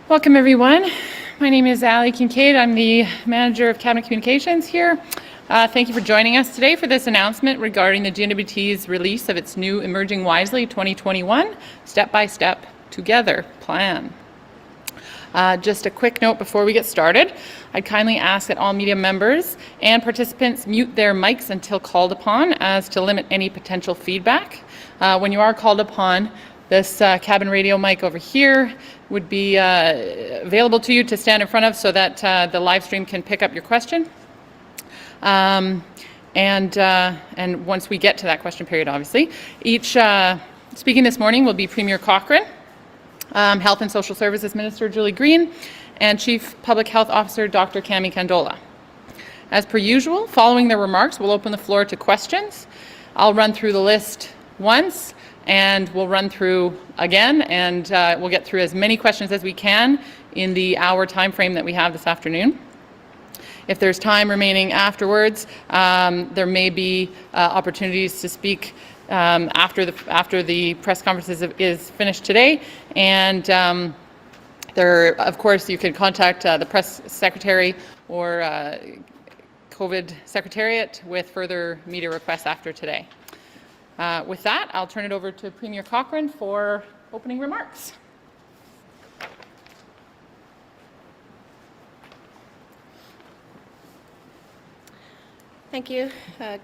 Welcome, everyone. My name is Ali Kincaid. I'm the Manager of Cabinet Communications here. Thank you for joining us today for this announcement regarding the GNWT's release of its new Emerging Wisely 2021 Step-by-Step Together plan. Just a quick note before we get started. I'd kindly ask that all media members and participants mute their mics until called upon, as to limit any potential feedback. When you are called upon, this cabin radio mic over here would be available to you to stand in front of, so that the live stream can pick up your question. And once we get to that question period, obviously. Speaking this morning will be Premier Cochrane, Health and Social Services Minister Julie Green, and Chief Public Health Officer Dr. Kandola. As per usual, following their remarks, we'll open the floor to questions. I'll run through the list once, and we'll run through again, and we'll get through as many questions as we can in the hour time frame that we have this afternoon. If there's time remaining afterwards, there may be opportunities to speak after the press conference is finished today, and there, of course, you can contact the press secretary or COVID Secretariat with further media requests after today. With that, I'll turn it over to Premier Cochrane for opening remarks. Thank you.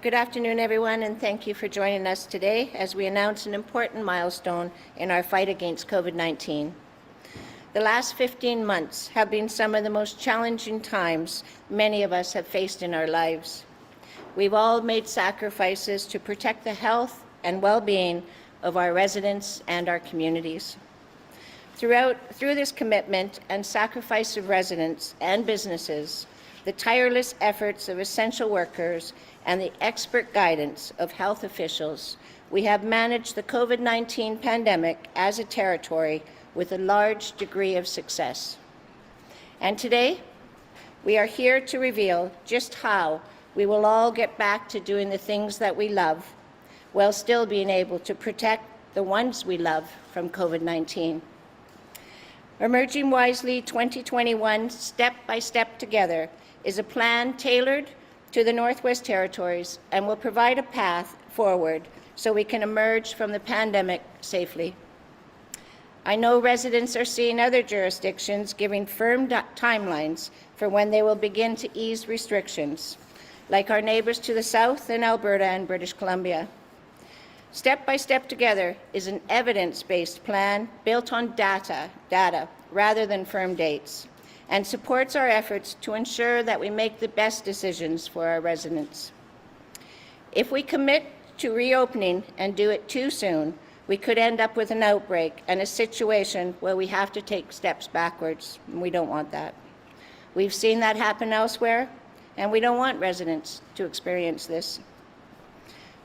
Good afternoon, everyone, and thank you for joining us today as we announce an important milestone in our fight against COVID-19. The last 15 months have been some of the most challenging times many of us have faced in our lives. We've all made sacrifices to protect the health and well-being of our residents and our communities. Through this commitment and sacrifice of residents and businesses, the tireless efforts of essential workers, and the expert guidance of health officials, we have managed the COVID-19 pandemic as a territory with a large degree of success. And today, we are here to reveal just how we will all get back to doing the things that we love, while still being able to protect the ones we love from COVID-19. Emerging Wisely 2021 Step-by-Step Together is a plan tailored to the Northwest Territories and will provide a path forward so we can emerge from the pandemic safely. I know residents are seeing other jurisdictions giving firm timelines for when they will begin to ease restrictions, like our neighbors to the south in Alberta and British Columbia. Step-by-Step Together is an evidence-based plan built on data rather than firm dates, and supports our efforts to ensure that we make the best decisions for our residents. If we commit to reopening and do it too soon, we could end up with an outbreak and a situation where we have to take steps backwards, and we don't want that. We've seen that happen elsewhere, and we don't want residents to experience this.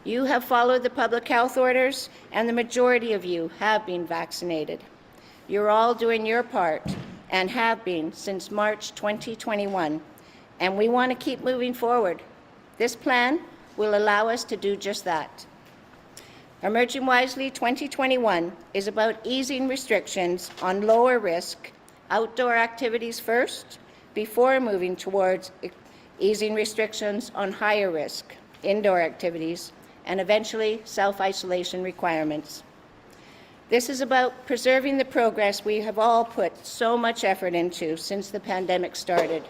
You have followed the public health orders, and the majority of you have been vaccinated. You're all doing your part, and have been since March 2021, and we want to keep moving forward. This plan will allow us to do just that. Emerging Wisely 2021 is about easing restrictions on lower risk outdoor activities first, before moving towards easing restrictions on higher risk indoor activities, and eventually self-isolation requirements. This is about preserving the progress we have all put so much effort into since the pandemic started.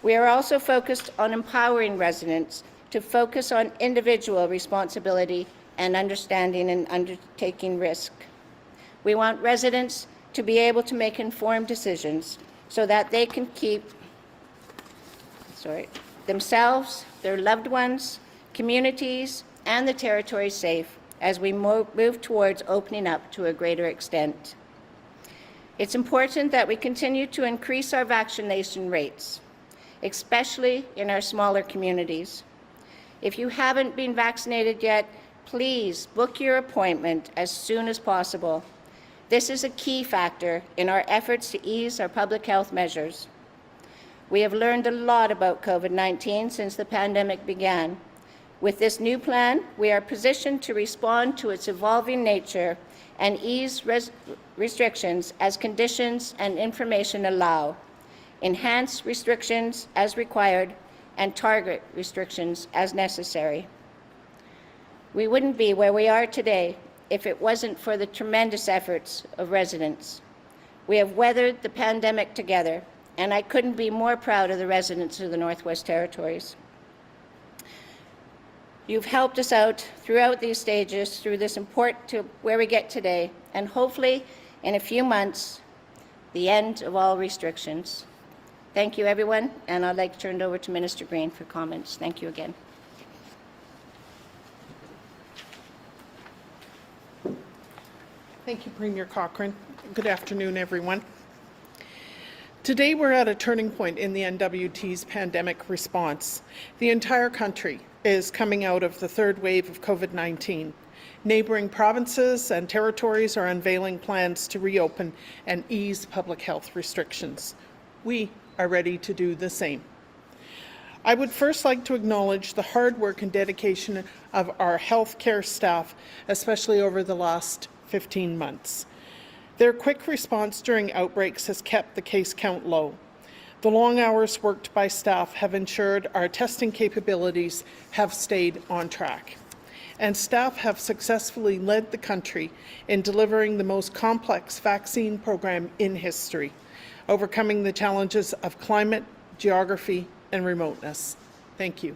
We are also focused on empowering residents to focus on individual responsibility and understanding and undertaking risk. We want residents to be able to make informed decisions so that they can keep themselves, their loved ones, communities, and the territory safe as we move towards opening up to a greater extent. It's important that we continue to increase our vaccination rates, especially in our smaller communities. If you haven't been vaccinated yet, please book your appointment as soon as possible. This is a key factor in our efforts to ease our public health measures. We have learned a lot about COVID-19 since the pandemic began. With this new plan, we are positioned to respond to its evolving nature and ease restrictions as conditions and information allow, enhance restrictions as required, and target restrictions as necessary. We wouldn't be where we are today if it wasn't for the tremendous efforts of residents. We have weathered the pandemic together, and I couldn't be more proud of the residents of the Northwest Territories. You've helped us out throughout these stages, through this important to where we get today, and hopefully in a few months, the end of all restrictions. Thank you, everyone, and I'd like to turn it over to Minister Green for comments. Thank you again. Thank you, Premier Cochrane. Good afternoon, everyone. Today, we're at a turning point in the NWT's pandemic response. The entire country is coming out of the third wave of COVID-19. Neighbouring provinces and territories are unveiling plans to reopen and ease public health restrictions. We are ready to do the same. I would first like to acknowledge the hard work and dedication of our healthcare staff, especially over the last 15 months. Their quick response during outbreaks has kept the case count low. The long hours worked by staff have ensured our testing capabilities have stayed on track. And staff have successfully led the country in delivering the most complex vaccine program in history, overcoming the challenges of climate, geography, and remoteness. Thank you.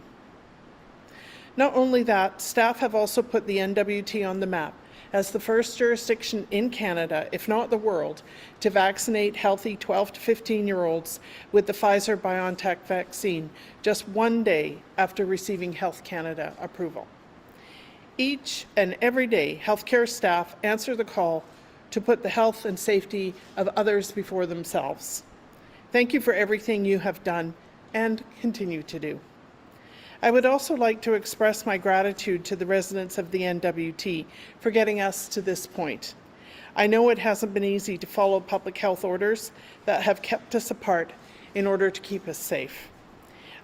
Not only that, staff have also put the NWT on the map as the first jurisdiction in Canada, if not the world, to vaccinate healthy 12 to 15-year-olds with the Pfizer-BioNTech vaccine just one day after receiving Health Canada approval. Each and every day, healthcare staff answer the call to put the health and safety of others before themselves. Thank you for everything you have done and continue to do. I would also like to express my gratitude to the residents of the NWT for getting us to this point. I know it hasn't been easy to follow public health orders that have kept us apart in order to keep us safe.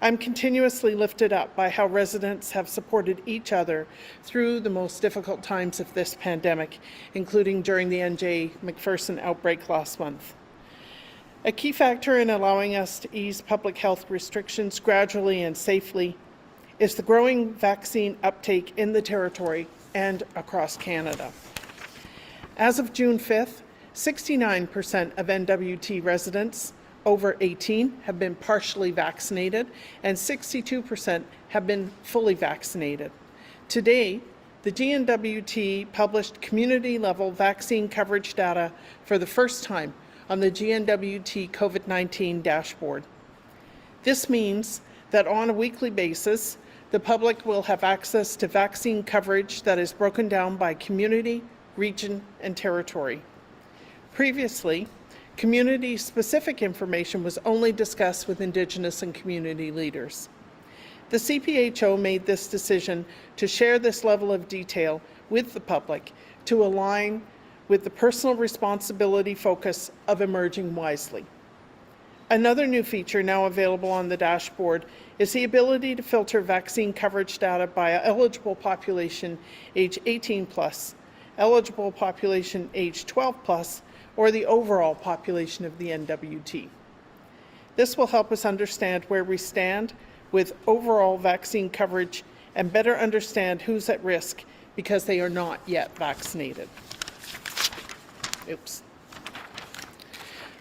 I'm continuously lifted up by how residents have supported each other through the most difficult times of this pandemic, including during the NJ McPherson outbreak last month. A key factor in allowing us to ease public health restrictions gradually and safely is the growing vaccine uptake in the Territory and across Canada. As of June 5th, 69% of NWT residents over 18 have been partially vaccinated and 62% have been fully vaccinated. Today, the GNWT published community-level vaccine coverage data for the first time on the GNWT COVID-19 dashboard. This means that on a weekly basis, the public will have access to vaccine coverage that is broken down by community, region, and territory. Previously, community-specific information was only discussed with Indigenous and community leaders. The CPHO made this decision to share this level of detail with the public to align with the personal responsibility focus of emerging wisely. Another new feature now available on the dashboard is the ability to filter vaccine coverage data by eligible population age 18 plus, eligible population age 12 plus, or the overall population of the NWT. This will help us understand where we stand with overall vaccine coverage and better understand who's at risk because they are not yet vaccinated. Oops.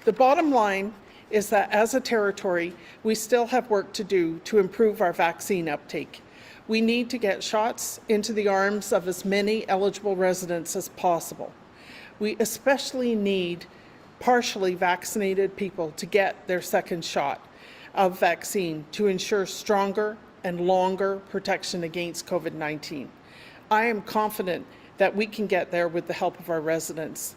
The bottom line is that as a territory, we still have work to do to improve our vaccine uptake. We need to get shots into the arms of as many eligible residents as possible. We especially need partially vaccinated people to get their second shot of vaccine to ensure stronger and longer protection against COVID-19. I am confident that we can get there with the help of our residents.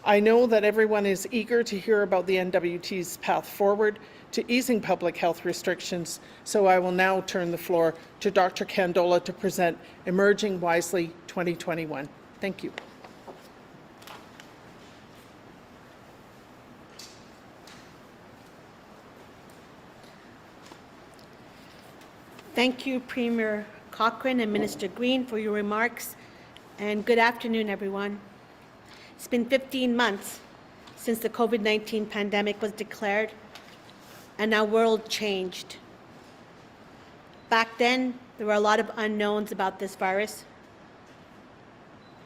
I know that everyone is eager to hear about the NWT's path forward to easing public health restrictions, so I will now turn the floor to Dr. Kandola to present Emerging Wisely 2021. Thank you. Thank you, Premier Cochrane and Minister Green, for your remarks, and good afternoon, everyone. It's been 15 months since the COVID-19 pandemic was declared, and our world changed. Back then, there were a lot of unknowns about this virus.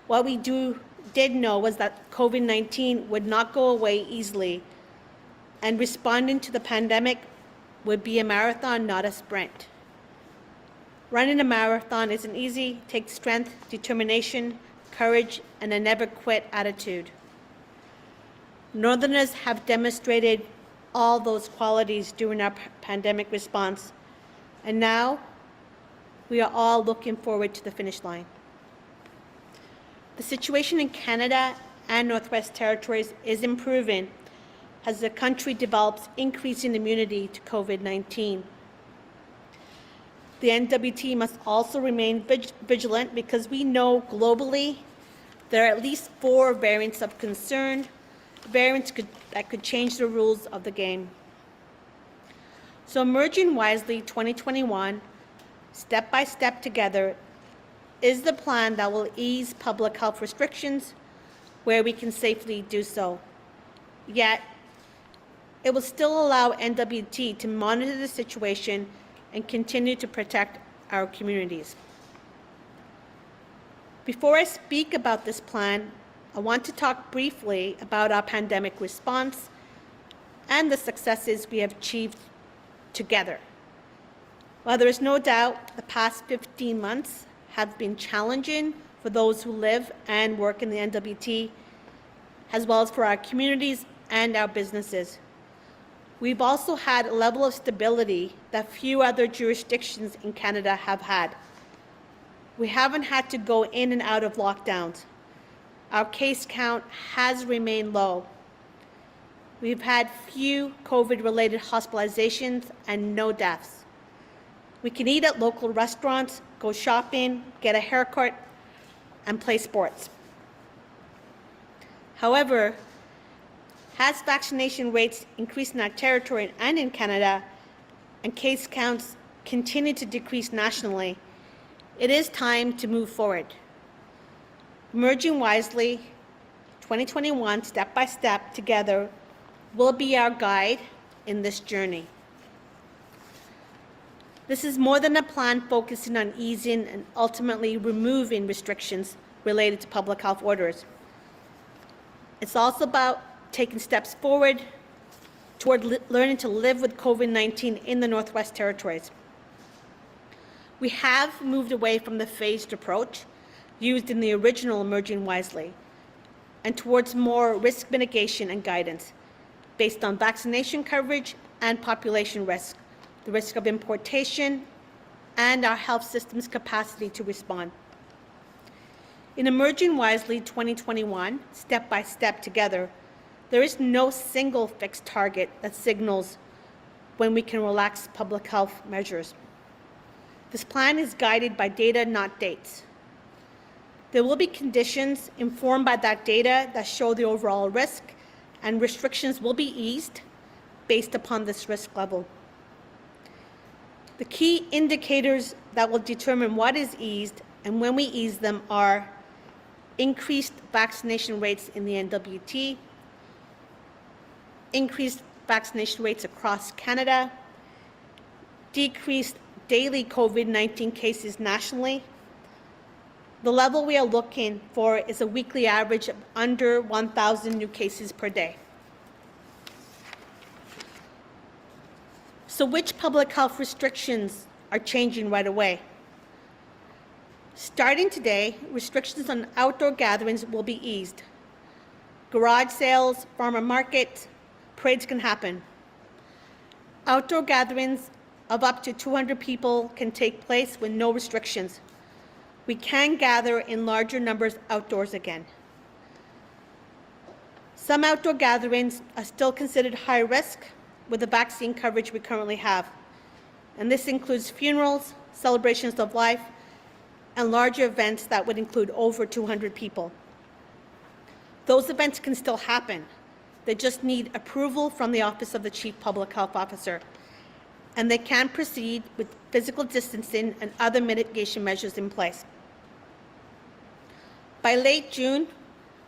What we did know was that COVID-19 would not go away easily, and responding to the pandemic would be a marathon, not a sprint. Running a marathon isn't easy. It takes strength, determination, courage, and a never-quit attitude. Northerners have demonstrated all those qualities during our pandemic response, and now we are all looking forward to the finish line. The situation in Canada and Northwest Territories is improving as the country develops increasing immunity to COVID-19. The NWT must also remain vigilant because we know globally there are at least 4 variants of concern, variants that could change the rules of the game. So Emerging Wisely 2021, step by step together, is the plan that will ease public health restrictions where we can safely do so. Yet, it will still allow NWT to monitor the situation and continue to protect our communities. Before I speak about this plan, I want to talk briefly about our pandemic response and the successes we have achieved together. While there is no doubt the past 15 months have been challenging for those who live and work in the NWT, as well as for our communities and our businesses, we've also had a level of stability that few other jurisdictions in Canada have had. We haven't had to go in and out of lockdowns. Our case count has remained low. We've had few COVID-related hospitalizations and no deaths. We can eat at local restaurants, go shopping, get a haircut, and play sports. However, as vaccination rates increase in our territory and in Canada, and case counts continue to decrease nationally, it is time to move forward. Emerging Wisely 2021, step by step together, will be our guide in this journey. This is more than a plan focusing on easing and ultimately removing restrictions related to public health orders. It's also about taking steps forward toward learning to live with COVID-19 in the Northwest Territories. We have moved away from the phased approach used in the original Emerging Wisely and towards more risk mitigation and guidance based on vaccination coverage and population risk, the risk of importation, and our health system's capacity to respond. In Emerging Wisely 2021, step by step together, there is no single fixed target that signals when we can relax public health measures. This plan is guided by data, not dates. There will be conditions informed by that data that show the overall risk, and restrictions will be eased based upon this risk level. The key indicators that will determine what is eased and when we ease them are increased vaccination rates in the NWT, increased vaccination rates across Canada, decreased daily COVID-19 cases nationally. The level we are looking for is a weekly average of under 1,000 new cases per day. So which public health restrictions are changing right away? Starting today, restrictions on outdoor gatherings will be eased. Garage sales, farmer markets, parades can happen. Outdoor gatherings of up to 200 people can take place with no restrictions. We can gather in larger numbers outdoors again. Some outdoor gatherings are still considered high risk with the vaccine coverage we currently have, and this includes funerals, celebrations of life, and larger events that would include over 200 people. Those events can still happen. They just need approval from the Office of the Chief Public Health Officer, and they can proceed with physical distancing and other mitigation measures in place. By late June,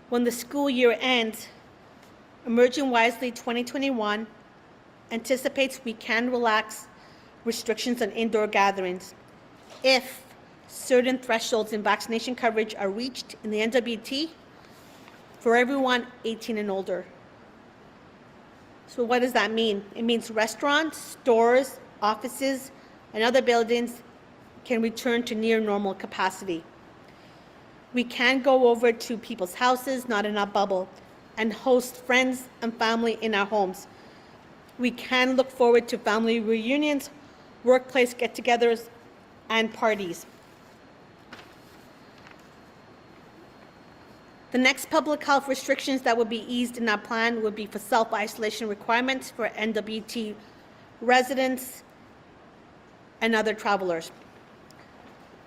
When the school year ends, Emerging Wisely 2021 anticipates we can relax restrictions on indoor gatherings if certain thresholds in vaccination coverage are reached in the NWT for everyone 18 and older. So what does that mean? It means restaurants, stores, offices, and other buildings can return to near normal capacity. We can go over to people's houses, not in our bubble, and host friends and family in our homes. We can look forward to family reunions, workplace get-togethers, and parties. The next public health restrictions that will be eased in our plan would be for self-isolation requirements for NWT residents and other travelers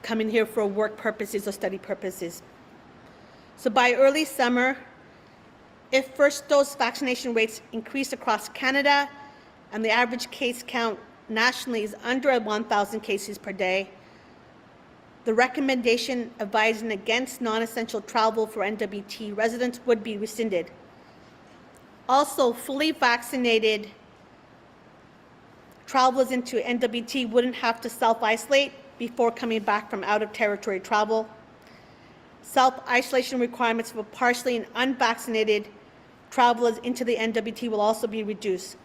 coming here for work purposes or study purposes. So by early summer, if first dose vaccination rates increase across Canada and the average case count nationally is under 1,000 cases per day, the recommendation advising against non-essential travel for NWT residents would be rescinded. Also, fully vaccinated travelers into NWT wouldn't have to self-isolate before coming back from out-of-territory travel. Self-isolation requirements for partially and unvaccinated travelers into the NWT will also be reduced.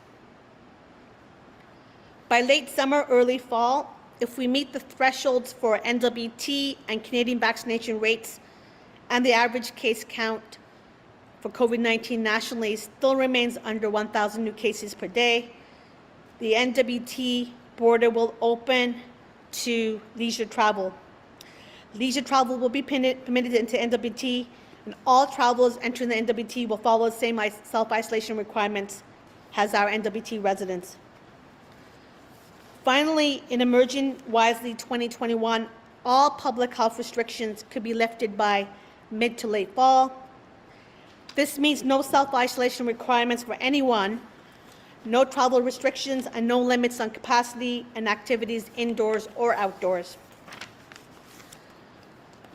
By late summer, early fall, if we meet the thresholds for NWT and Canadian vaccination rates and the average case count for COVID-19 nationally still remains under 1,000 new cases per day, the NWT border will open to leisure travel. Leisure travel will be permitted into NWT, and all travelers entering the NWT will follow the same self-isolation requirements as our NWT residents. Finally, in Emerging Wisely 2021, all public health restrictions could be lifted by mid to late fall. This means no self-isolation requirements for anyone, no travel restrictions, and no limits on capacity and activities indoors or outdoors.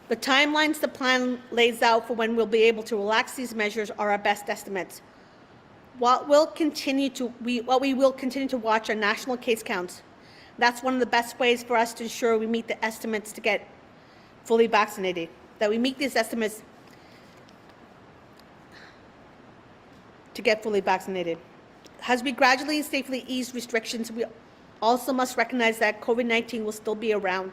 The timelines the plan lays out for when we'll be able to relax these measures are our best estimates. What we will continue to watch are national case counts. That's one of the best ways for us to ensure we meet the estimates to get fully vaccinated, that we meet these estimates to get fully vaccinated. As we gradually and safely ease restrictions, we also must recognize that COVID-19 will still be around.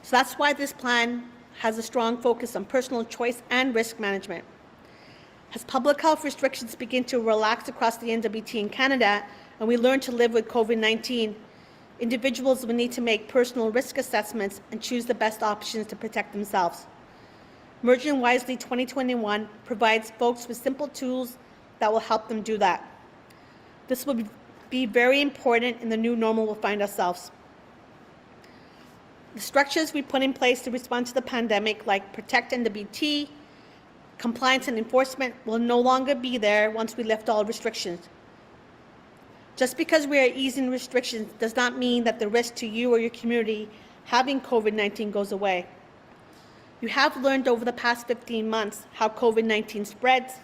So that's why this plan has a strong focus on personal choice and risk management. As public health restrictions begin to relax across the NWT in Canada, and we learn to live with COVID-19, individuals will need to make personal risk assessments and choose the best options to protect themselves. Emerging Wisely 2021 provides folks with simple tools that will help them do that. This will be very important in the new normal we'll find ourselves. The structures we put in place to respond to the pandemic, like Protect NWT, compliance and enforcement, will no longer be there once we lift all restrictions. Just because we are easing restrictions does not mean that the risk to you or your community having COVID-19 goes away. You have learned over the past 15 months how COVID-19 spreads,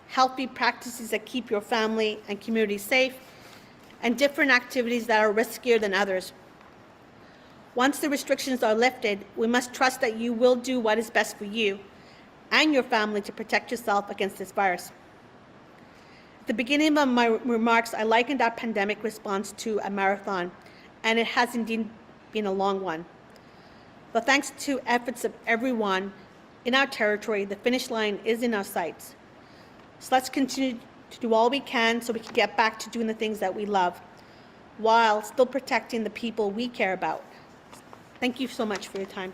healthy practices that keep your family and community safe, and different activities that are riskier than others. Once the restrictions are lifted, we must trust that you will do what is best for you and your family to protect yourself against this virus. At the beginning of my remarks, I likened our pandemic response to a marathon, and it has indeed been a long one. But thanks to efforts of everyone in our territory, the finish line is in our sights. So let's continue to do all we can so we can get back to doing the things that we love, while still protecting the people we care about. Thank you so much for your time.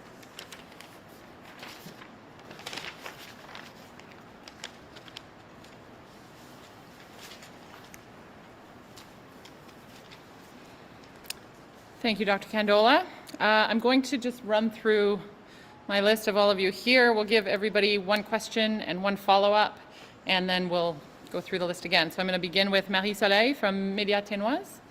Thank you, Dr. Kandola. I'm going to just run through my list of all of you here. We'll give everybody one question and one follow-up, and then we'll go through the list again. So I'm going to begin with Marie Soleil from Média Ténoise.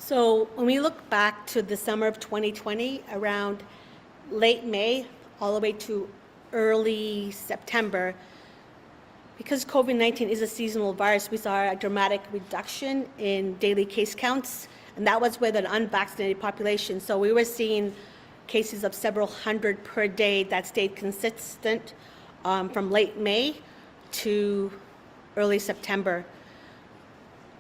So when we look back to the summer of 2020, around late May, all the way to early September, because COVID-19 is a seasonal virus, we saw a dramatic reduction in daily case counts, and that was with an unvaccinated population. So we were seeing cases of several hundred per day that stayed consistent from late May to early September.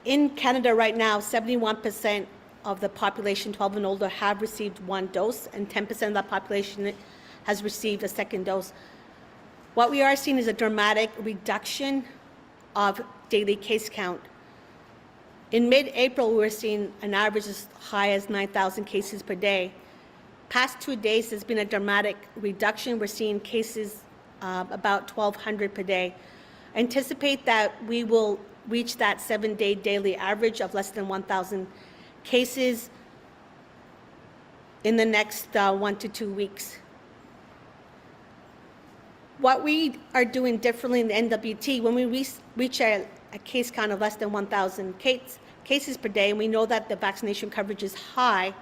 In Canada right now, 71% of the population 12 and older have received one dose, and 10% of that population has received a second dose. What we are seeing is a dramatic reduction of daily case count. In mid-April, we were seeing an average as high as 9,000 cases per day. Past 2 days, there's been a dramatic reduction. We're seeing cases about 1,200 per day. I anticipate that we will reach that 7-day daily average of less than 1,000 cases in the next 1 to 2 weeks. What we are doing differently in the NWT, when we reach a case count of less than 1,000 cases per day, and we know that the vaccination coverage is high,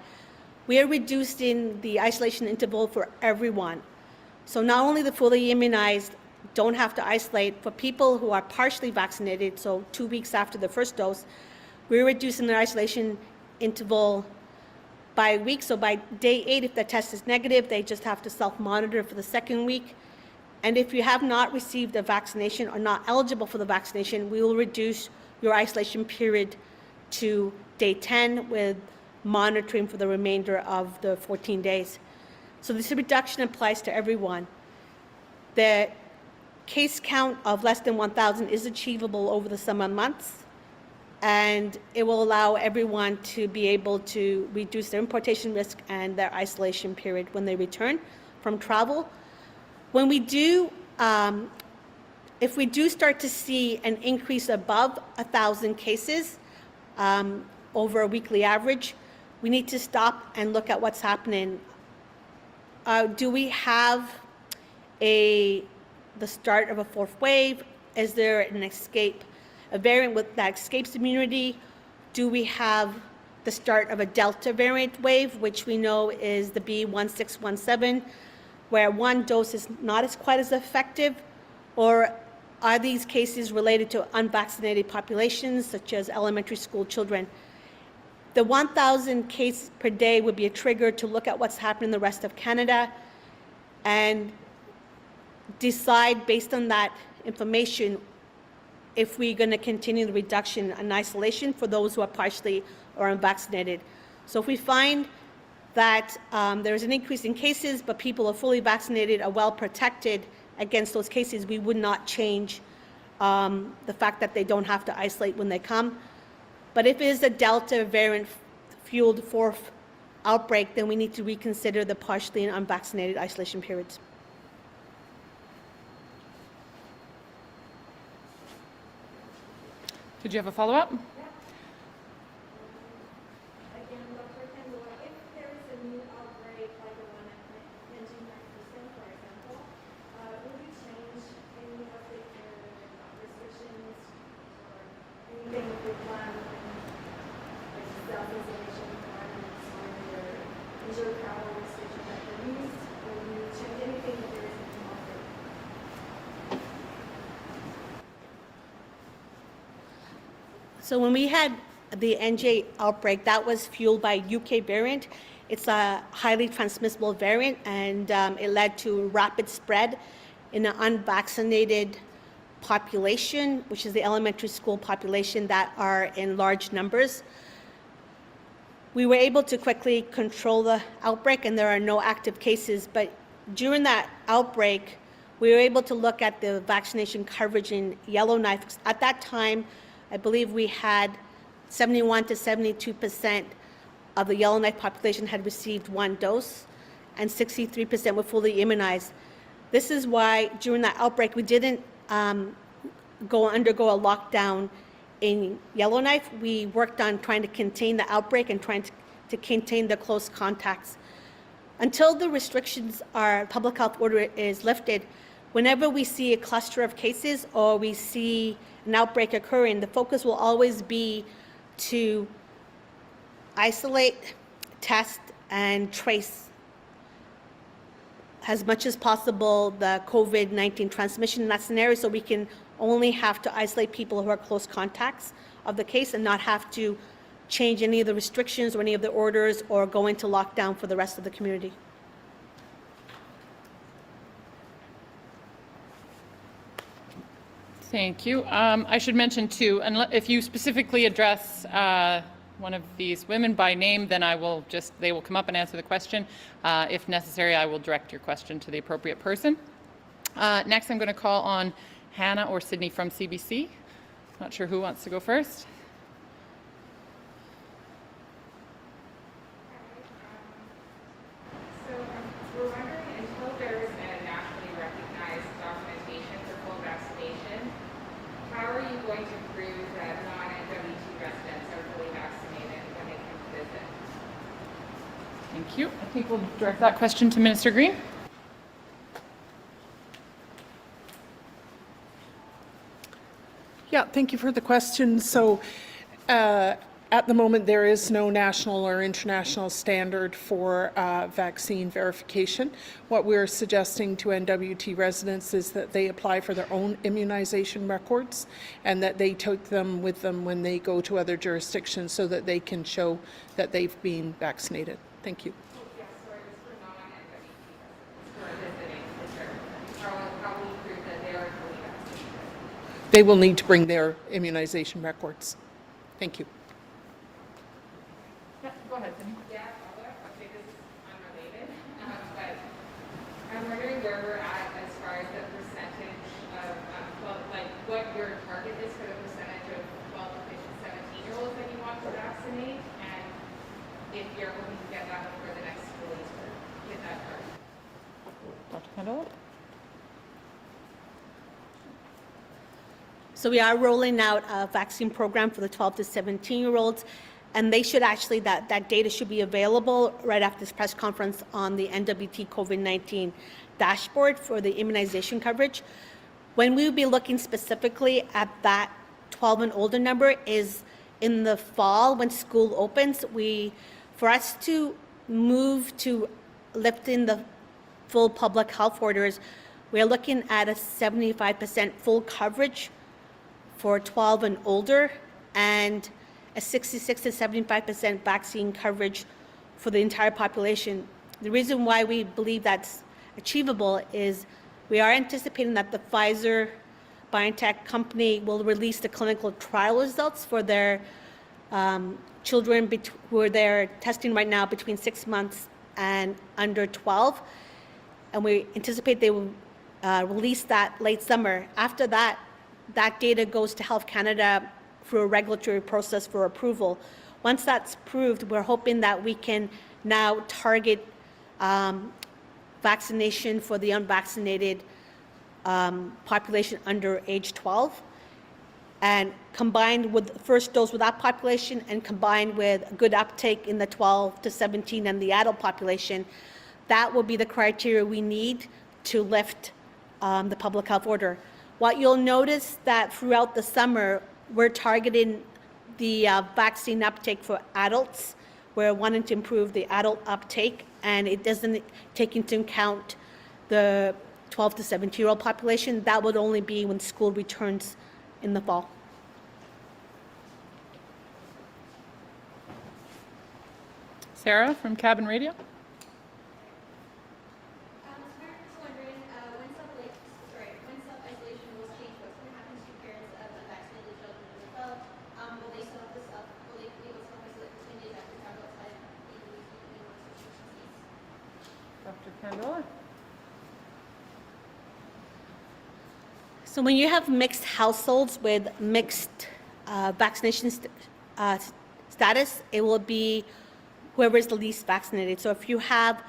we are reducing the isolation interval for everyone. So not only the fully immunized don't have to isolate, for people who are partially vaccinated, so 2 weeks after the first dose, we're reducing their isolation interval by a week. So by day 8, if the test is negative, they just have to self-monitor for the second week. And if you have not received a vaccination or not eligible for the vaccination, we will reduce your isolation period to day 10 with monitoring for the remainder of the 14 days. So this reduction applies to everyone. The case count of less than 1,000 is achievable over the summer months, and it will allow everyone to be able to reduce their importation risk and their isolation period when they return from travel. When we do, if we do start to see an increase above 1,000 cases over a weekly average, we need to stop and look at what's happening. Do we have the start of a fourth wave? Is there a variant that escapes immunity? Do we have the start of a Delta variant wave, which we know is the B.1.617, where one dose is not quite as effective? Or are these cases related to unvaccinated populations, such as elementary school children? The 1,000 cases per day would be a trigger to look at what's happening in the rest of Canada and decide based on that information if we're going to continue the reduction in isolation for those who are partially or unvaccinated. So if we find that there's an increase in cases, but people are fully vaccinated, are well protected against those cases, we would not change the fact that they don't have to isolate when they come. But if it is a Delta variant fueled fourth outbreak, then we need to reconsider the partially and unvaccinated isolation periods. Did you have a follow-up? Again, Dr. Kandola, if there is a new outbreak like the one at Yellowknife, for example, will you change any of the restrictions or anything with your plan, like self-isolation requirements or your usual travel restrictions that are used? Will you change anything if there is a new outbreak? So when we had the NJ outbreak, that was fueled by UK variant. It's a highly transmissible variant, and it led to rapid spread in an unvaccinated population, which is the elementary school population that are in large numbers. We were able to quickly control the outbreak, and there are no active cases. But during that outbreak, we were able to look at the vaccination coverage in Yellowknife. At that time, I believe we had 71 to 72% of the Yellowknife population had received one dose, and 63% were fully immunized. This is why during that outbreak we didn't undergo a lockdown in Yellowknife. We worked on trying to contain the outbreak and trying to contain the close contacts. Until the restrictions, our public health order is lifted, whenever we see a cluster of cases or we see an outbreak occurring, the focus will always be to isolate, test, and trace as much as possible the COVID-19 transmission in that scenario, so we can only have to isolate people who are close contacts of the case and not have to change any of the restrictions or any of the orders or go into lockdown for the rest of the community. Thank you. I should mention too, if you specifically address one of these women by name, then they will come up and answer the question. If necessary, I will direct your question to the appropriate person. Next, I'm going to call on Hannah or Sydney from CBC. Not sure who wants to go first. We're wondering, until there is a nationally recognized documentation for full vaccination, how are you going to prove that non-NWT residents are fully vaccinated when they come to visit? Thank you. I think we'll direct that question to Minister Green. Yeah, thank you for the question. So at the moment, there is no national or international standard for vaccine verification. What we're suggesting to NWT residents is that they apply for their own immunization records and that they take them with them when they go to other jurisdictions so that they can show that they've been vaccinated. Thank you. Yes, sorry, it was for non-NWT residents who are visiting the territory. How will you prove that they are fully vaccinated? They will need to bring their immunization records. Thank you. Yeah, go ahead, Sydney. Yeah, okay, this is unrelated, but I'm wondering where we're at as far as the percentage of, what your target is for the percentage of 12 to 17-year-olds that you want to vaccinate, and if you're hoping to get that before the next school year, hit that target. Dr. Kandola? So we are rolling out a vaccine program for the 12 to 17-year-olds, and they should actually, that data should be available right after this press conference on the NWT COVID-19 dashboard for the immunization coverage. When we will be looking specifically at that 12 and older number is in the fall when school opens. For us to move to lifting the full public health orders, we're looking at a 75% full coverage for 12 and older, and a 66 to 75% vaccine coverage for the entire population. The reason why we believe that's achievable is we are anticipating that the Pfizer BioNTech company will release the clinical trial results for their children who they're testing right now between 6 months and under 12. And we anticipate they will release that late summer. After that, that data goes to Health Canada through a regulatory process for approval. Once that's approved, we're hoping that we can now target vaccination for the unvaccinated population under age 12, and combined with the first dose with that population and combined with good uptake in the 12 to 17 and the adult population, that will be the criteria we need to lift the public health order. What you'll notice that throughout the summer, we're targeting the vaccine uptake for adults. We're wanting to improve the adult uptake, and it doesn't take into account the 12 to 17-year-old population. That would only be when school returns in the fall. Sarah from Cabin Radio. Parents wondering when self-isolation rules change, what's going to happen to parents of unvaccinated children as well? Will they still have to will they be able to self-isolate for 10 days after travel outside the Dr. Kandola. So when you have mixed households with mixed vaccination status, it will be whoever is the least vaccinated. So if you have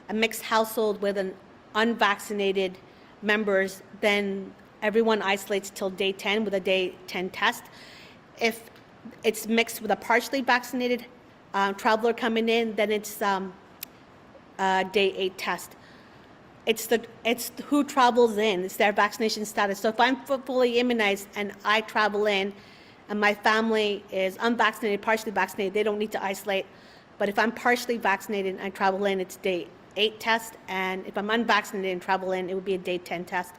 a mixed household with an unvaccinated members, then everyone isolates till day 10 with a day 10 test. If it's mixed with a partially vaccinated traveler coming in, then it's day 8 test. It's who travels in, it's their vaccination status. So if I'm fully immunized and I travel in, and my family is unvaccinated, partially vaccinated, they don't need to isolate. But if I'm partially vaccinated and I travel in, it's day 8 test, and if I'm unvaccinated and travel in, it would be a day 10 test.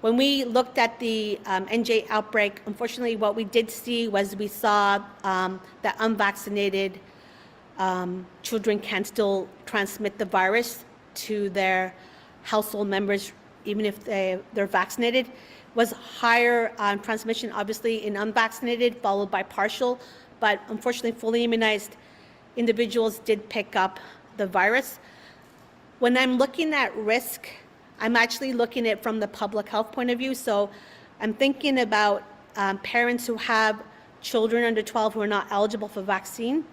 When we looked at the NJ outbreak, unfortunately, what we did see was we saw that unvaccinated children can still transmit the virus to their household members, even if they're vaccinated. Was higher transmission, obviously, in unvaccinated, followed by partial, but unfortunately, fully immunized individuals did pick up the virus. When I'm looking at risk, I'm actually looking at it from the public health point of view. So I'm thinking about parents who have children under 12 who are not eligible for vaccine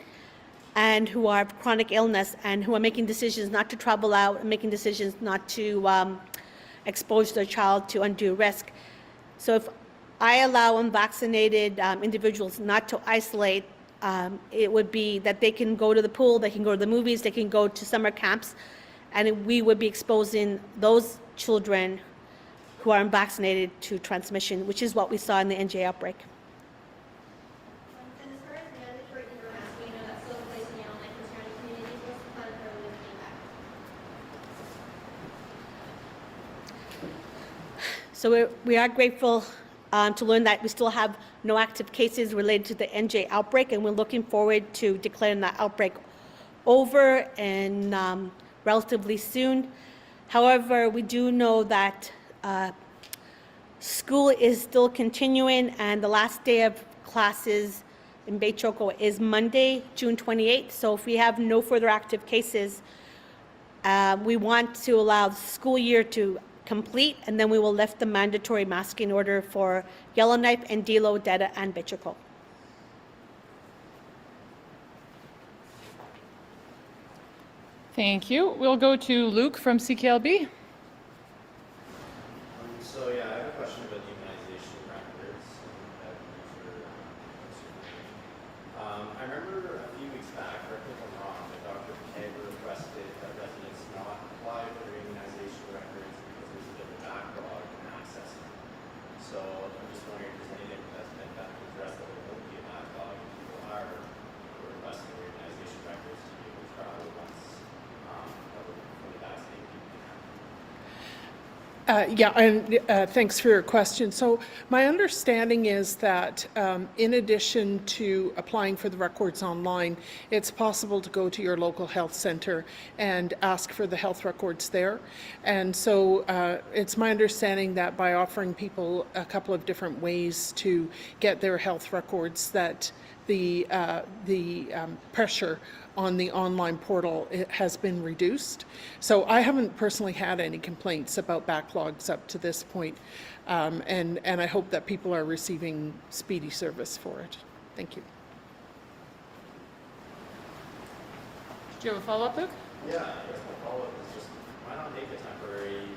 and who have chronic illness and who are making decisions not to travel out and making decisions not to expose their child to undue risk. So if I allow unvaccinated individuals not to isolate, it would be that they can go to the pool, they can go to the movies, they can go to summer camps, and we would be exposing those children who are unvaccinated to transmission, which is what we saw in the NJ outbreak. And as far as mandatory indoor masking, I know that's still in place in Yellowknife for surrounding communities. What's the plan for lifting that? So we are grateful to learn that we still have no active cases related to the NJ outbreak, and we're looking forward to declaring that outbreak over and relatively soon. However, we do know that school is still continuing, and the last day of classes in Bay Choco is Monday, June 28th. So if we have no further active cases, we want to allow the school year to complete, and then we will lift the mandatory masking order for Yellowknife, Ndilo, Deta, and Bay Choco. Thank you. We'll go to Luke from CKLB. So yeah, I have a question about the immunization records. I remember a few weeks back, correct me if I'm wrong, that Dr. Kandola requested that residents not apply for their immunization records because there's a bit of a backlog in accessing them. So I'm just wondering if there's anything that's been done to address that there won't be a backlog if people are requesting their immunization records to be able to travel once fully vaccinated people can have them. Thanks for your question. So my understanding is that in addition to applying for the records online, it's possible to go to your local health center and ask for the health records there. And so it's my understanding that by offering people a couple of different ways to get their health records, that the pressure on the online portal has been reduced. So I haven't personally had any complaints about backlogs up to this point, and I hope that people are receiving speedy service for it. Thank you. Do you have a follow-up, Luke? Yeah, I guess my follow-up is just, why not make a temporary,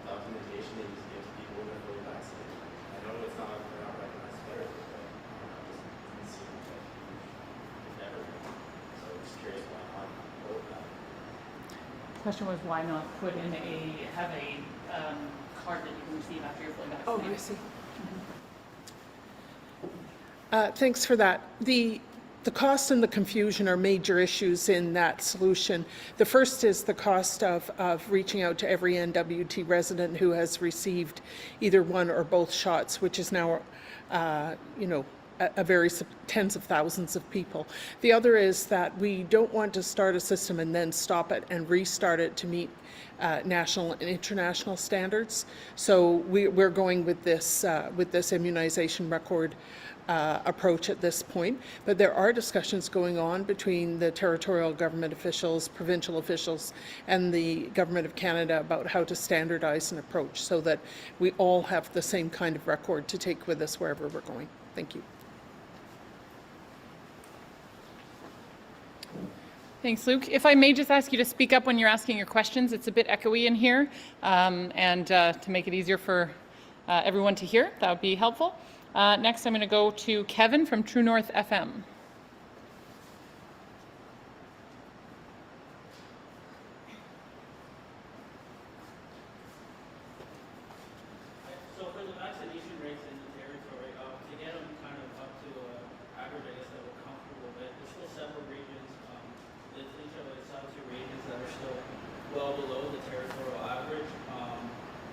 documentation that you can give to people when they're fully vaccinated? I know it's not, they're not recognized therapy, but it doesn't seem like never. So I'm just curious why not go with that. Question was why not put in have a card that you can receive after you're fully vaccinated? Oh, I see. Thanks for that. The cost and the confusion are major issues in that solution. The first is the cost of reaching out to every NWT resident who has received either one or both shots, which is now, a very tens of thousands of people. The other is that we don't want to start a system and then stop it and restart it to meet national and international standards. So we're going with this immunization record approach at this point, but there are discussions going on between the territorial government officials, provincial officials, and the Government of Canada about how to standardize an approach so that we all have the same kind of record to take with us wherever we're going. Thank you. Thanks, Luke. If I may just ask you to speak up when you're asking your questions. It's a bit echoey in here, and to make it easier for everyone to hear, that would be helpful. Next, I'm going to go to Kevin from True North FM. So for the vaccination rates in the territory, to get them kind of percentage of South regions that are still well below the territorial average.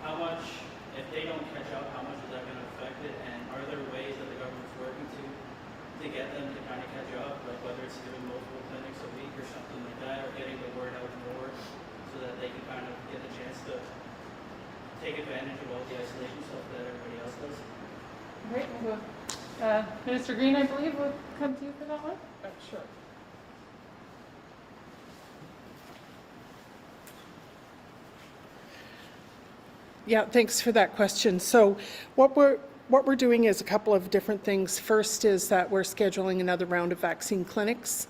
How much, if they don't catch up, how much is that going to affect it? And are there ways that the government's working to get them to kind of catch up, like whether it's doing multiple clinics a week or something like that, or getting the word out more so that they can kind of get a chance to take advantage of all the isolation stuff that everybody else does? Great. Well, Minister Green, I believe, will come to you for that one. Sure. Yeah, thanks for that question. So what we're doing is a couple of different things. First is that we're scheduling another round of vaccine clinics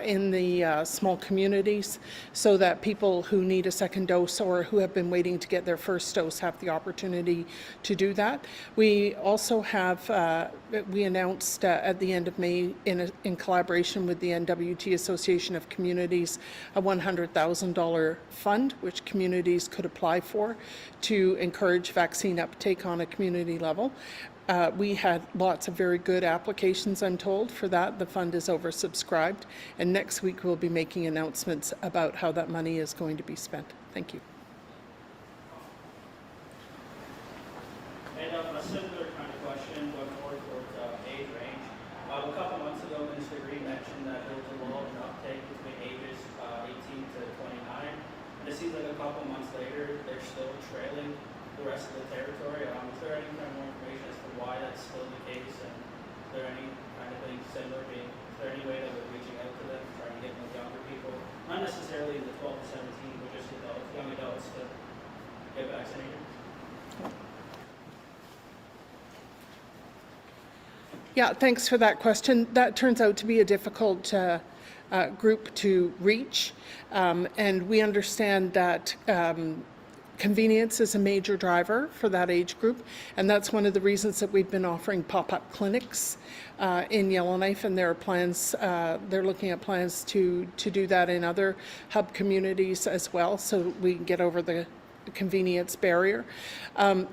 in the small communities so that people who need a second dose or who have been waiting to get their first dose have the opportunity to do that. We also have, we announced at the end of May in collaboration with the NWT Association of Communities, a $100,000 fund which communities could apply for to encourage vaccine uptake on a community level. We had lots of very good applications, I'm told, for that. The fund is oversubscribed, and next week we'll be making announcements about how that money is going to be spent. Thank you. And a similar kind of question, but more towards age range. A couple months ago, Minister Green mentioned that there was a lull in uptake between ages 18 to 29. And it seems like a couple months later, they're still trailing the rest of the territory. Is there any kind of more information as to why that's still the case? And is there any kind of thing similar being, is there any way that we're reaching out to them, trying to get more younger people, not necessarily the 12 to 17, but just adults, young adults to get vaccinated? Yeah, thanks for that question. That turns out to be a difficult group to reach, and we understand that convenience is a major driver for that age group, and that's one of the reasons that we've been offering pop-up clinics in Yellowknife, and there are plans, they're looking at plans to do that in other hub communities as well, so we can get over the convenience barrier.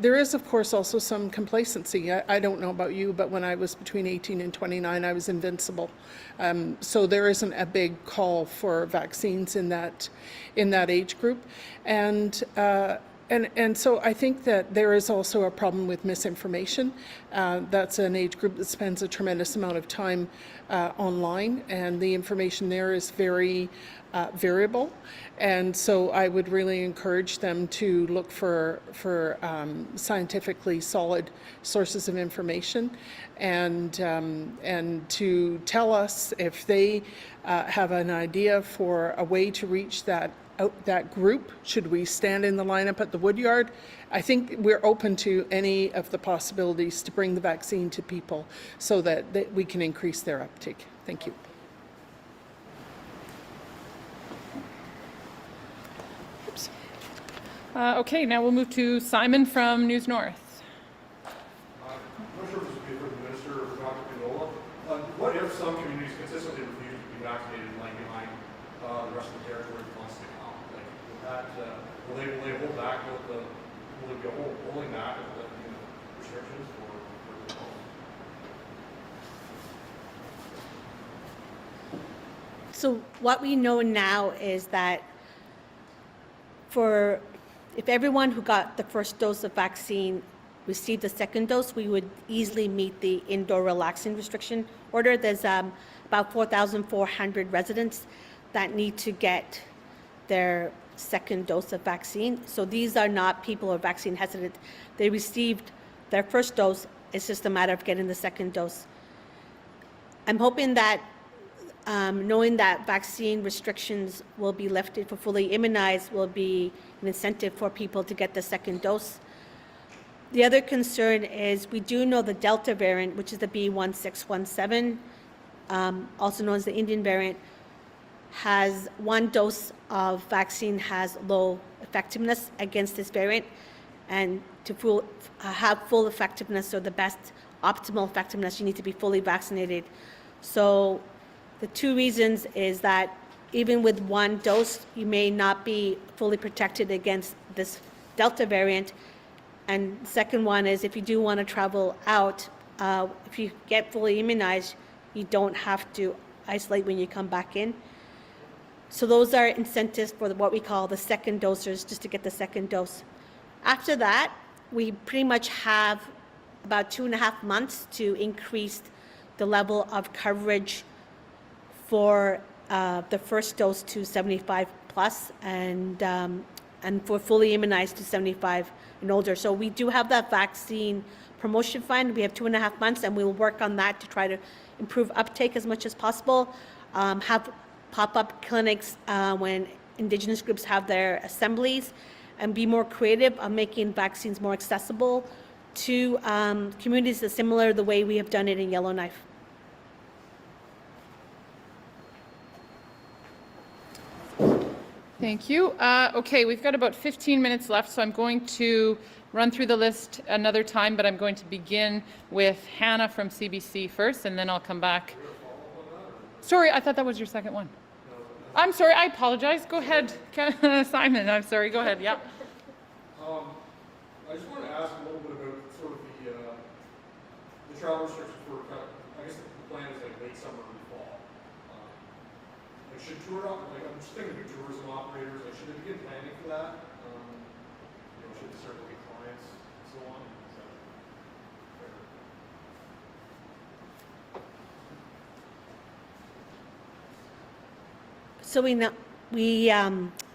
There is, of course, also some complacency. I don't know about you, but when I was between 18 and 29, I was invincible. So there isn't a big call for vaccines in that age group. And so I think that there is also a problem with misinformation. That's an age group that spends a tremendous amount of time online, and the information there is very variable. And so I would really encourage them to look for scientifically solid sources of information, and to tell us if they have an idea for a way to reach that group. Should we stand in the lineup at the Woodyard? I think we're open to any of the possibilities to bring the vaccine to people so that we can increase their uptake. Thank you. Oops. Okay, now we'll move to Simon from News North. I'm not sure if this would be for the Minister or for Dr. Kandola. What if some communities consistently refuse to be vaccinated and lag behind the rest of the territory for months to come? Like, will they hold back will they be holding back with the restrictions or So what we know now is that if everyone who got the first dose of vaccine received the second dose, we would easily meet the indoor relaxing restriction order. There's about 4,400 residents that need to get their second dose of vaccine. So these are not people who are vaccine hesitant. They received their first dose. It's just a matter of getting the second dose. I'm hoping that knowing that vaccine restrictions will be lifted for fully immunized will be an incentive for people to get the second dose. The other concern is we do know the Delta variant, which is the B.1.617, also known as the Indian variant, has one dose of vaccine has low effectiveness against this variant, and to have full effectiveness, or the best optimal effectiveness, you need to be fully vaccinated. So the two reasons is that even with one dose, you may not be fully protected against this Delta variant. And second one is if you do want to travel out, if you get fully immunized, you don't have to isolate when you come back in. So those are incentives for what we call the second dosers, just to get the second dose. After that, we pretty much have about 2.5 months to increase the level of coverage for the first dose to 75 plus and for fully immunized to 75 and older. So we do have that vaccine promotion fund. We have 2.5 months, and we'll work on that to try to improve uptake as much as possible. Have pop-up clinics when Indigenous groups have their assemblies, and be more creative on making vaccines more accessible to communities that's similar to the way we have done it in Yellowknife. Thank you. Okay, we've got about 15 minutes left, so I'm going to run through the list another time, but I'm going to begin with Hannah from CBC first, and then I'll come back. Sorry, I thought that was your second one. I'm sorry, I apologize. Go ahead, Simon. I'm sorry, go ahead, yeah. I just want to ask a little bit about sort of the travel restrictions for, I guess the plan is like late summer and fall. Like should I'm just thinking of tourism operators, like should they begin planning for that? Should they start looking at clients and so on? Is that fair? So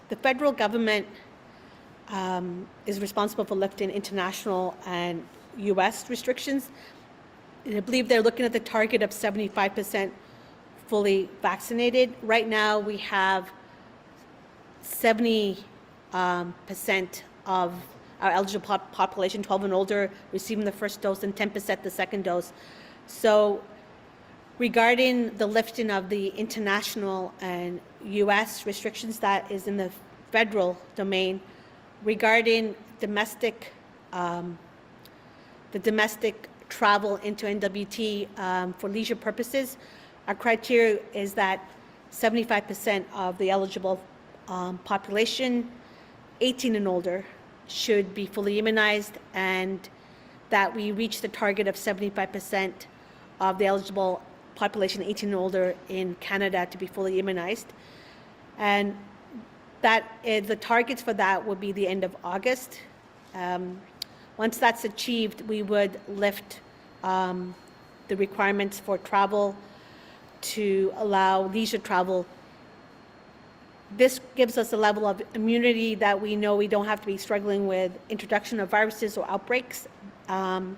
the federal government is responsible for lifting international and U.S. restrictions. And I believe they're looking at the target of 75% fully vaccinated. Right now, we have 70% of our eligible population, 12 and older, receiving the first dose, and 10% the second dose. So regarding the lifting of the international and U.S. restrictions, that is in the federal domain. Regarding domestic, the domestic travel into NWT for leisure purposes, our criteria is that 75% of the eligible population, 18 and older, should be fully immunized, and that we reach the target of 75% of the eligible population 18 and older in Canada to be fully immunized. And that is, the targets for that would be the end of August. Once that's achieved, we would lift the requirements for travel to allow leisure travel. This gives us a level of immunity that we know we don't have to be struggling with introduction of viruses or outbreaks. And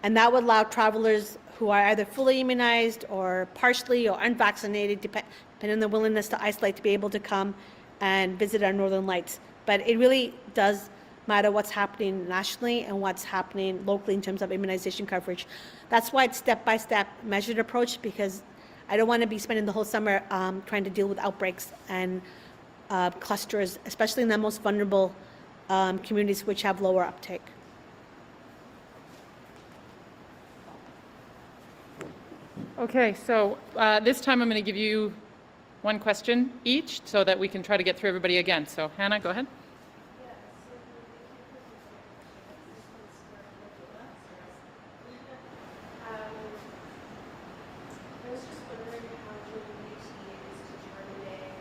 that would allow travelers who are either fully immunized or partially or unvaccinated, depending on their willingness to isolate, to be able to come and visit our Northern Lights. But it really does matter what's happening nationally and what's happening locally in terms of immunization coverage. That's why it's step-by-step measured approach, because I don't want to be spending the whole summer trying to deal with outbreaks and clusters, especially in the most vulnerable communities which have lower uptake. Okay, so this time I'm going to give you one question each so that we can try to get through everybody again. So Hannah, go ahead. I was just wondering how WT is determining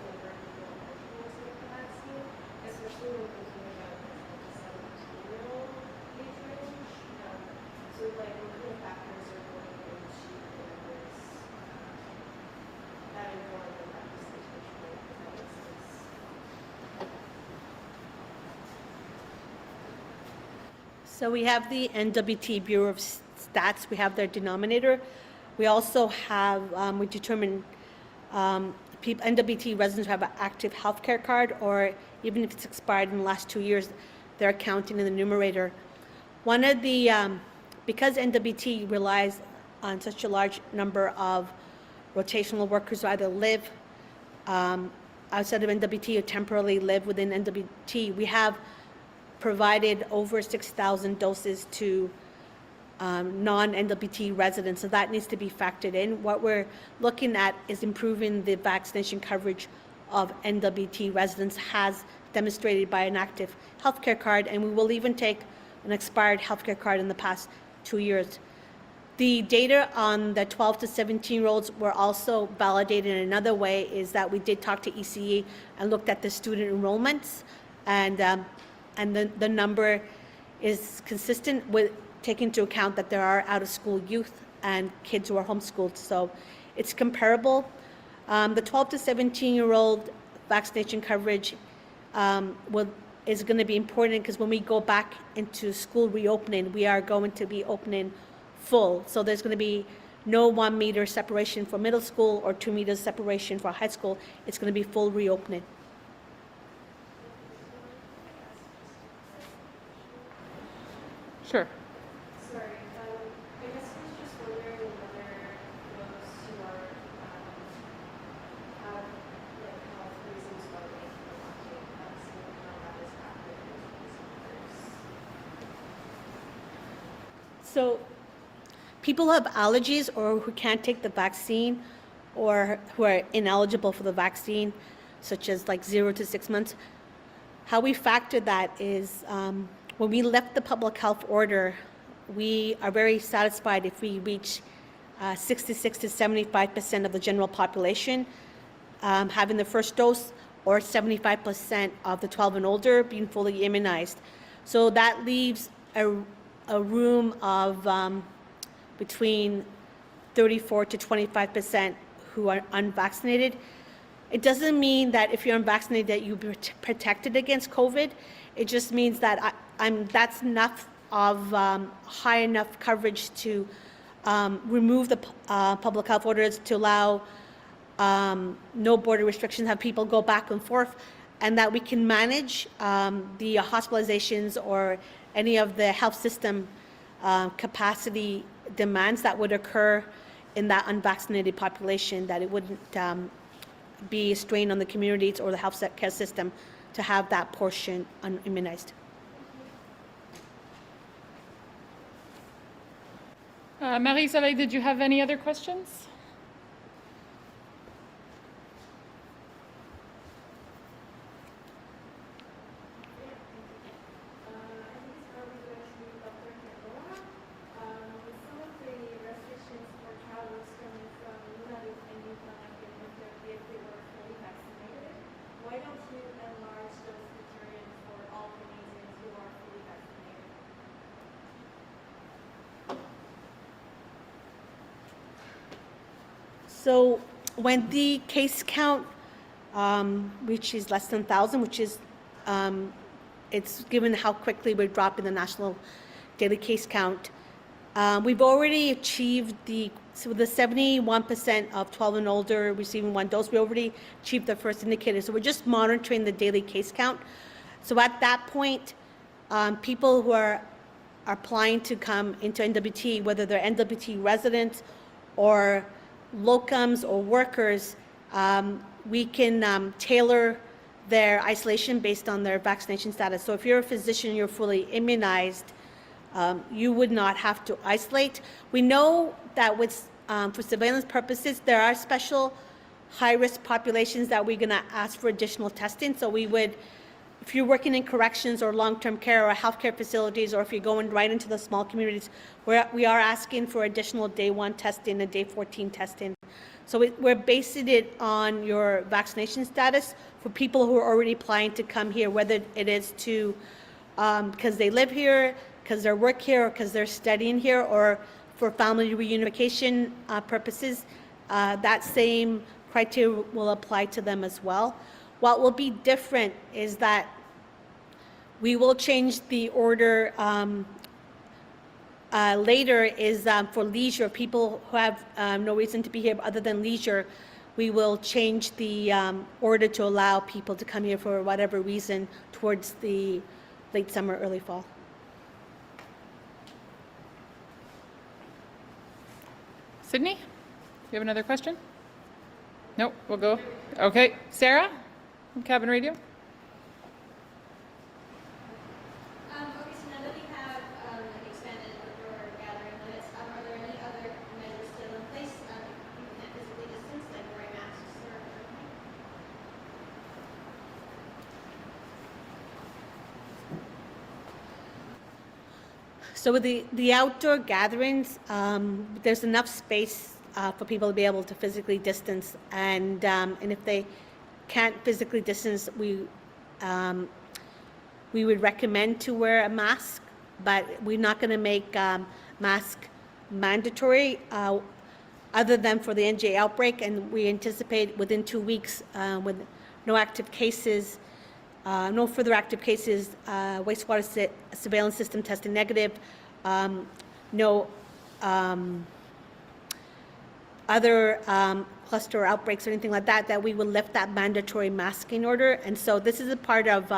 whether people are eligible to get the vaccine, especially when thinking about the 17-year-old age range. So, like, what kind of factors are going into this that inform the representation rate, if that makes sense? So we have the NWT Bureau of Stats. We have their denominator. We also have, we determine NWT residents who have an active healthcare card, or even if it's expired in the last 2 years, they're counting in the numerator. One of the, because NWT relies on such a large number of rotational workers who either live outside of NWT or temporarily live within NWT, we have provided over 6,000 doses to non-NWT residents, so that needs to be factored in. What we're looking at is improving the vaccination coverage of NWT residents, has demonstrated by an active healthcare card, and we will even take an expired healthcare card in the past 2 years. The data on the 12 to 17-year-olds were also validated in another way, is that we did talk to ECE and looked at the student enrollments, and the number is consistent with taking into account that there are out-of-school youth and kids who are homeschooled, so it's comparable. The 12 to 17-year-old vaccination coverage is going to be important, because when we go back into school reopening, we are going to be opening full. So there's going to be no 1 meter separation for middle school or 2 meters separation for high school. It's going to be full reopening. Sure. Sorry, I guess I was just wondering whether those who are have like health reasons why they want to take the vaccine, how that is factored into these numbers. So people who have allergies or who can't take the vaccine or who are ineligible for the vaccine, such as like 0 to 6 months, how we factor that is when we left the public health order, we are very satisfied if we reach 66 to 75% of the general population having the first dose, or 75% of the 12 and older being fully immunized. So that leaves a room of between 34 to 25% who are unvaccinated. It doesn't mean that if you're unvaccinated that you're protected against COVID. It just means that that's enough of high enough coverage to remove the public health orders, to allow no border restrictions, have people go back and forth, and that we can manage the hospitalizations or any of the health system capacity demands that would occur in that unvaccinated population, that it wouldn't be a strain on the communities or the health care system to have that portion unimmunized. Marie-Soleil, did you have any other questions? I think it's probably going to be Dr. Kandola. Some of the restrictions for travelers coming from Yellowknife and Yellowknife in Ethiopia, if they were fully vaccinated, why don't you enlarge those criterion for all Canadians who are fully vaccinated? So when the case count reaches less than 1,000, which is, it's given how quickly we're dropping the national daily case count, we've already achieved the 71% of 12 and older receiving 1 dose. We already achieved the first indicator. So we're just monitoring the daily case count. So at that point, people who are applying to come into NWT, whether they're NWT residents or locums or workers, we can tailor their isolation based on their vaccination status. So if you're a physician, you're fully immunized, you would not have to isolate. We know that with for surveillance purposes, there are special high-risk populations that we're going to ask for additional testing. So we would, if you're working in corrections or long-term care or healthcare facilities, or if you're going right into the small communities, we are asking for additional day 1 testing and day 14 testing. So we're basing it on your vaccination status for people who are already applying to come here, whether it is to because they live here, because they work here, or because they're studying here, or for family reunification purposes. That same criteria will apply to them as well. What will be different is that we will change the order later is for leisure, people who have no reason to be here other than leisure. We will change the order to allow people to come here for whatever reason towards the late summer, early fall. Sydney, you have another question? No, we'll go. Okay, Sarah, from Cabin Radio. Okay, so now that we have expanded outdoor gathering limits, are there any other measures still in place? People can't physically distance, like wearing masks or anything? So with the outdoor gatherings, there's enough space for people to be able to physically distance, and if they can't physically distance, we would recommend to wear a mask, but we're not going to make mask mandatory other than for the NJ outbreak, and we anticipate within 2 weeks with no active cases, no further active cases, wastewater surveillance system testing negative, no other cluster outbreaks or anything like that, that we will lift that mandatory masking order. And so this is a part of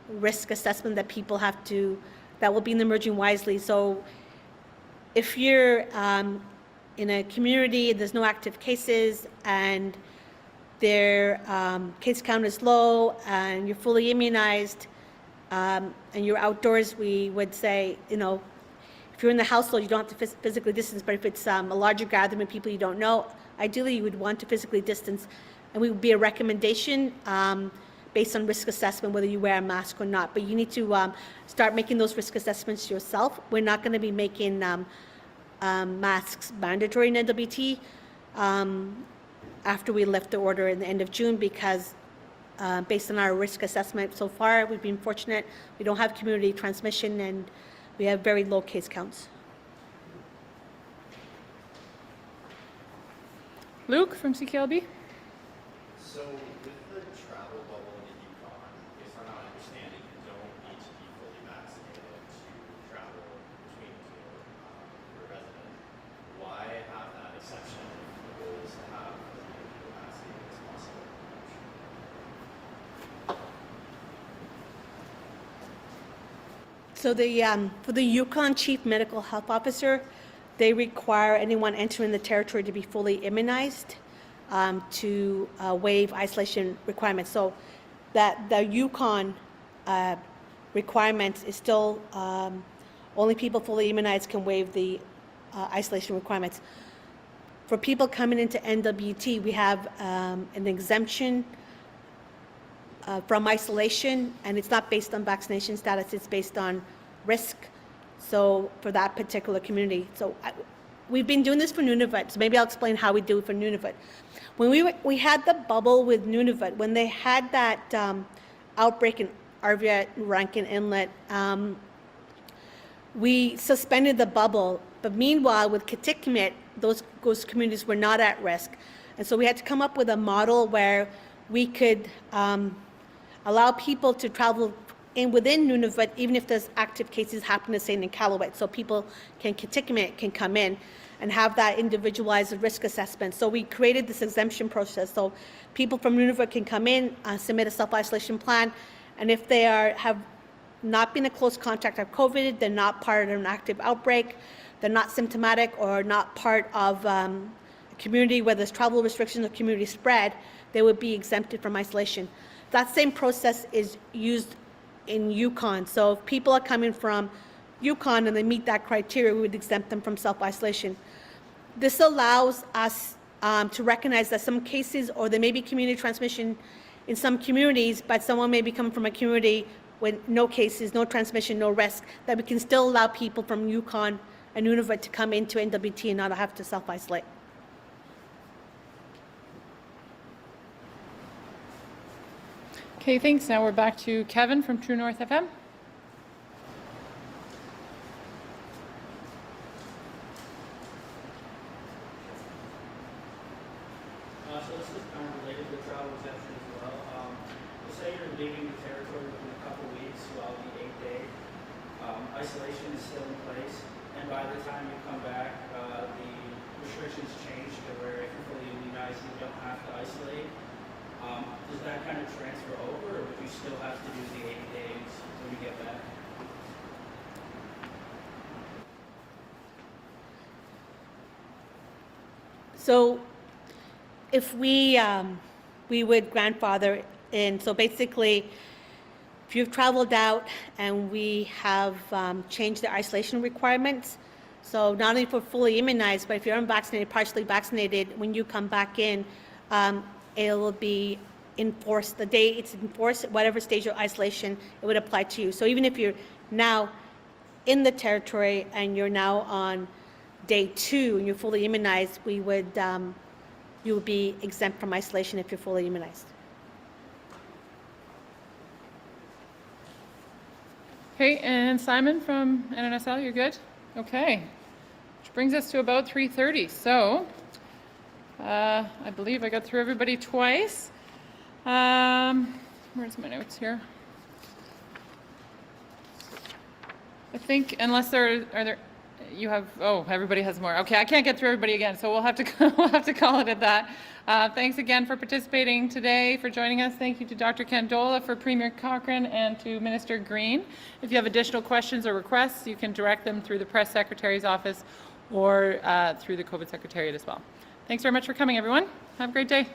risk assessment that people have to, that will be in the Emerging Wisely. So if you're in a community, there's no active cases, and their case count is low, and you're fully immunized, and you're outdoors, we would say, you know, if you're in the household, you don't have to physically distance, but if it's a larger gathering of people you don't know, ideally you would want to physically distance, and we would be a recommendation based on risk assessment, whether you wear a mask or not. But you need to start making those risk assessments yourself. We're not going to be making masks mandatory in NWT after we lift the order in the end of June, because based on our risk assessment so far, we've been fortunate. We don't have community transmission, and we have very low case counts. Luke from CKLB. So with the travel bubble in the Yukon, based on our understanding, you don't need to be fully vaccinated to travel between the two your resident. Why have that exception if the goal is to have as many people vaccinated as possible? So for the Yukon Chief Medical Health Officer, they require anyone entering the territory to be fully immunized to waive isolation requirements. So that the Yukon requirements is still only people fully immunized can waive the isolation requirements. For people coming into NWT, we have an exemption from isolation, and it's not based on vaccination status, it's based on risk. So for that particular community. So we've been doing this for Nunavut, so maybe I'll explain how we do it for Nunavut. When we had the bubble with Nunavut, when they had that outbreak in Arvia, Rankin Inlet, we suspended the bubble, but meanwhile with Kitikmeot, those communities were not at risk. And so we had to come up with a model where we could allow people to travel within Nunavut, even if there's active cases happening, say in Iqaluit, so people can come in and have that individualized risk assessment. So we created this exemption process, so people from Nunavut can come in, submit a self-isolation plan, and if they have not been a close contact of COVID, they're not part of an active outbreak, they're not symptomatic or not part of a community where there's travel restrictions or community spread, they would be exempted from isolation. That same process is used in Yukon. So if people are coming from Yukon and they meet that criteria, we would exempt them from self-isolation. This allows us to recognize that some cases, or there may be community transmission in some communities, but someone may be coming from a community with no cases, no transmission, no risk, that we can still allow people from Yukon and Nunavut to come into NWT and not have to self-isolate. Okay, thanks. Now we're back to Kevin from True North FM. So this is kind of related to the travel exemption as well. Let's say you're leaving the territory within a couple of weeks, well, the 8-day. Isolation is still in place, and by the time you come back, the restrictions change to where if you're fully immunized, you don't have to isolate. Does that kind of transfer over, or would you still have to do the 80 days when you get back? So if we would grandfather in, so basically, if you've traveled out and we have changed the isolation requirements, so not only for fully immunized, but if you're unvaccinated, partially vaccinated, when you come back in, it will be enforced. The day it's enforced, whatever stage of isolation, it would apply to you. So even if you're now in the territory and you're now on day 2 and you're fully immunized, you would be exempt from isolation if you're fully immunized. Okay, and Simon from NNSL, you're good? Okay. Which brings us to about 3:30. So I believe I got through everybody twice. Where's my notes here? I think unless everybody has more. Okay, I can't get through everybody again, so we'll have to call it at that. Thanks again for participating today, for joining us. Thank you to Dr. Kandola, for Premier Cochrane, and to Minister Green. If you have additional questions or requests, you can direct them through the Press Secretary's office or through the COVID Secretariat as well. Thanks very much for coming, everyone. Have a great day.